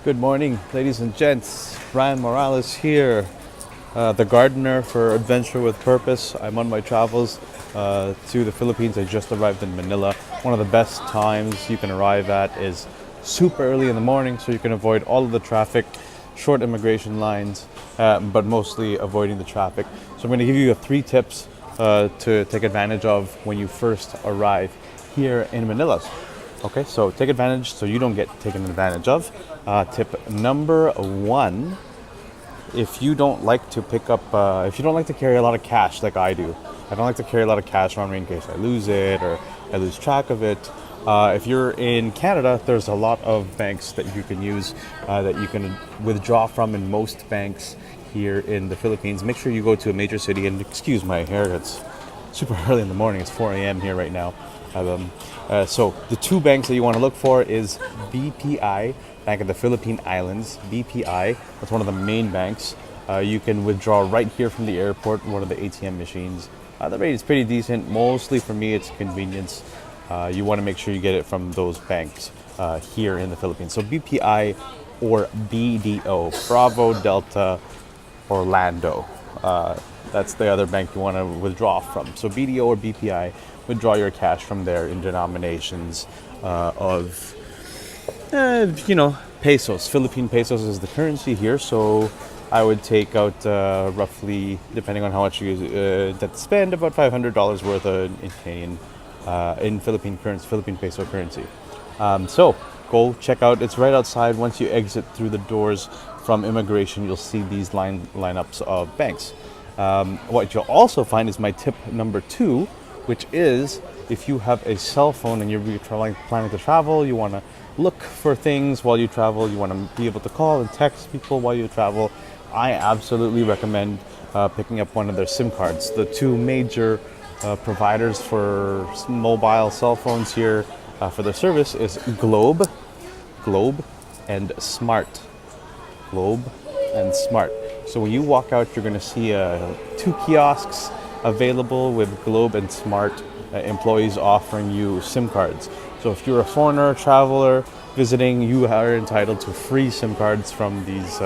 Good morning, ladies and gents. Brian Morales here, the gardener for Adventure with Purpose. I'm on my travels to the Philippines. I just arrived in Manila. One of the best times you can arrive at is super early in the morning so you can avoid all of the traffic, short immigration lines, but mostly avoiding the traffic. So I'm going to give you 3 tips to take advantage of when you first arrive here in Manila. Okay, so take advantage so you don't get taken advantage of. Tip number 1: if you don't like to if you don't like to carry a lot of cash like I do, I don't like to carry a lot of cash around me in case I lose it or I lose track of it. If you're in Canada, there's a lot of banks that you can use that you can withdraw from in most banks here in the Philippines. Make sure you go to a major city, and excuse my hair, it's super early in the morning. It's 4 a.m. here right now. So the 2 banks that you want to look for is BPI, Bank of the Philippine Islands. BPI, that's one of the main banks. You can withdraw right here from the airport, one of the ATM machines. The rate is pretty decent. Mostly for me, it's convenience. You want to make sure you get it from those banks here in the Philippines. So BPI or BDO, Bravo Delta Orlando. That's the other bank you want to withdraw from. So BDO or BPI, withdraw your cash from there in denominations of, pesos. Philippine pesos is the currency here. So I would take out roughly, depending on how much you spend, about $500 worth in Canadian, in Philippine currency, Philippine peso currency. So go check out. It's right outside. Once you exit through the doors from immigration, you'll see these lineups of banks. What you'll also find is my tip number 2, which is if you have a cell phone and you're planning to travel, you want to look for things while you travel, you want to be able to call and text people while you travel, I absolutely recommend picking up one of their SIM cards. The 2 major providers for mobile cell phones here for their service is Globe and Smart. Globe and Smart. So when you walk out, you're going to see 2 kiosks available with Globe and Smart employees offering you SIM cards. So if you're a foreigner, traveler, visiting, you are entitled to free SIM cards from these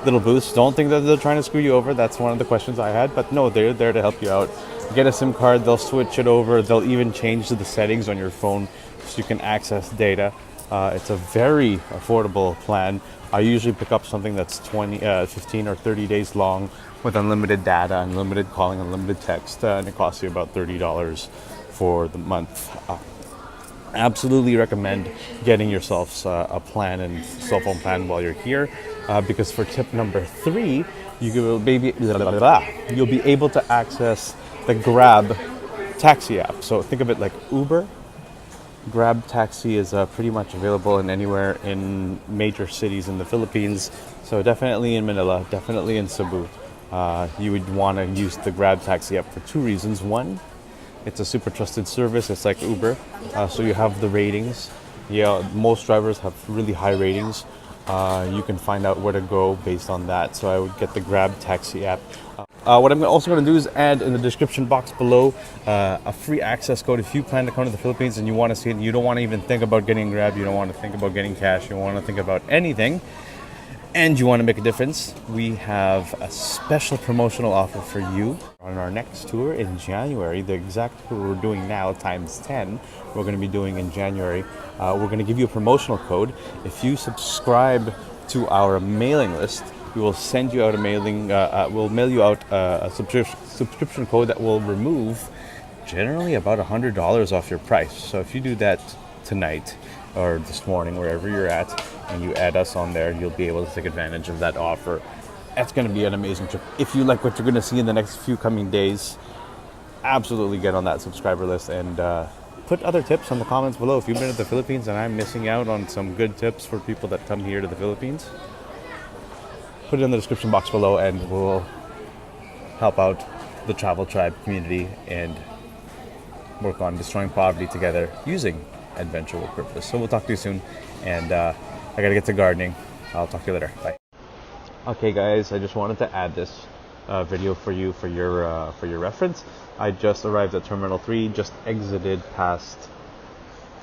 little booths. Don't think that they're trying to screw you over. That's one of the questions I had. But no, they're there to help you out. Get a SIM card, they'll switch it over. They'll even change the settings on your phone so you can access data. It's a very affordable plan. I usually pick up something that's 15 or 30 days long with unlimited data, unlimited calling, unlimited text, and it costs you about $30 for the month. Absolutely recommend getting yourself a plan and cell phone plan while you're here, because for tip number 3, you'll be able to access the Grab taxi app. So think of it like Uber. Grab taxi is pretty much available in anywhere in major cities in the Philippines. So definitely in Manila, definitely in Cebu. You would want to use the Grab taxi app for 2 reasons. 1, it's a super trusted service. It's like Uber. So you have the ratings. Yeah, most drivers have really high ratings. You can find out where to go based on that. So I would get the Grab taxi app. What I'm also going to do is add in the description box below a free access code if you plan to come to the Philippines and you want to see it and you don't want to even think about getting Grab, you don't want to think about getting cash, you don't want to think about anything, and you want to make a difference. We have a special promotional offer for you on our next tour in January. The exact tour we're doing now times 10, we're going to be doing in January. We're going to give you a promotional code. If you subscribe to our mailing list, we will send you out a we'll mail you out a subscription code that will remove generally about $100 off your price. So if you do that tonight or this morning, wherever you're at, and you add us on there, you'll be able to take advantage of that offer. That's going to be an amazing trip. If you like what you're going to see in the next few coming days, absolutely get on that subscriber list and put other tips in the comments below. If you've been to the Philippines and I'm missing out on some good tips for people that come here to the Philippines, put it in the description box below and we'll help out the Travel Tribe community and work on destroying poverty together using Adventure with Purpose. So we'll talk to you soon, and I gotta get to gardening. I'll talk to you later. Bye. Okay guys, I just wanted to add this video for you for your reference. I just arrived at Terminal 3, just exited past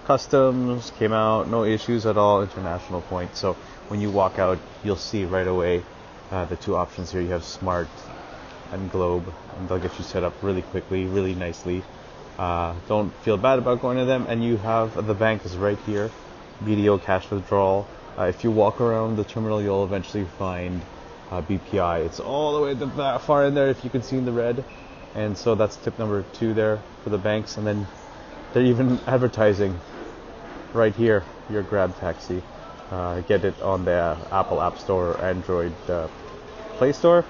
Customs came out, no issues at all. International point. So when you walk out, you'll see right away the two options here. You have Smart and Globe, and they'll get you set up really quickly, really nicely. Don't feel bad about going to them. And you have the bank is right here, BDO cash withdrawal. If you walk around the terminal, you'll eventually find BPI. It's all the way at the far in there, if you can see in the red. And so that's tip number 2 there for the banks. And then they're even advertising right here your Grab taxi. Get it on the Apple App Store or Android Play Store,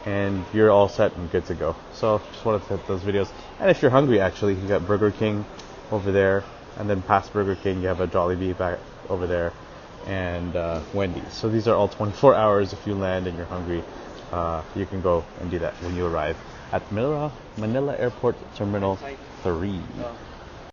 and you're all set and good to go. So just wanted to hit those videos. And if you're hungry, actually, you got Burger King over there, and then past Burger King you have a Jollibee back over there, and Wendy's. So these are all 24 hours. If you land and you're hungry, you can go and do that when you arrive at Manila Airport Terminal 3.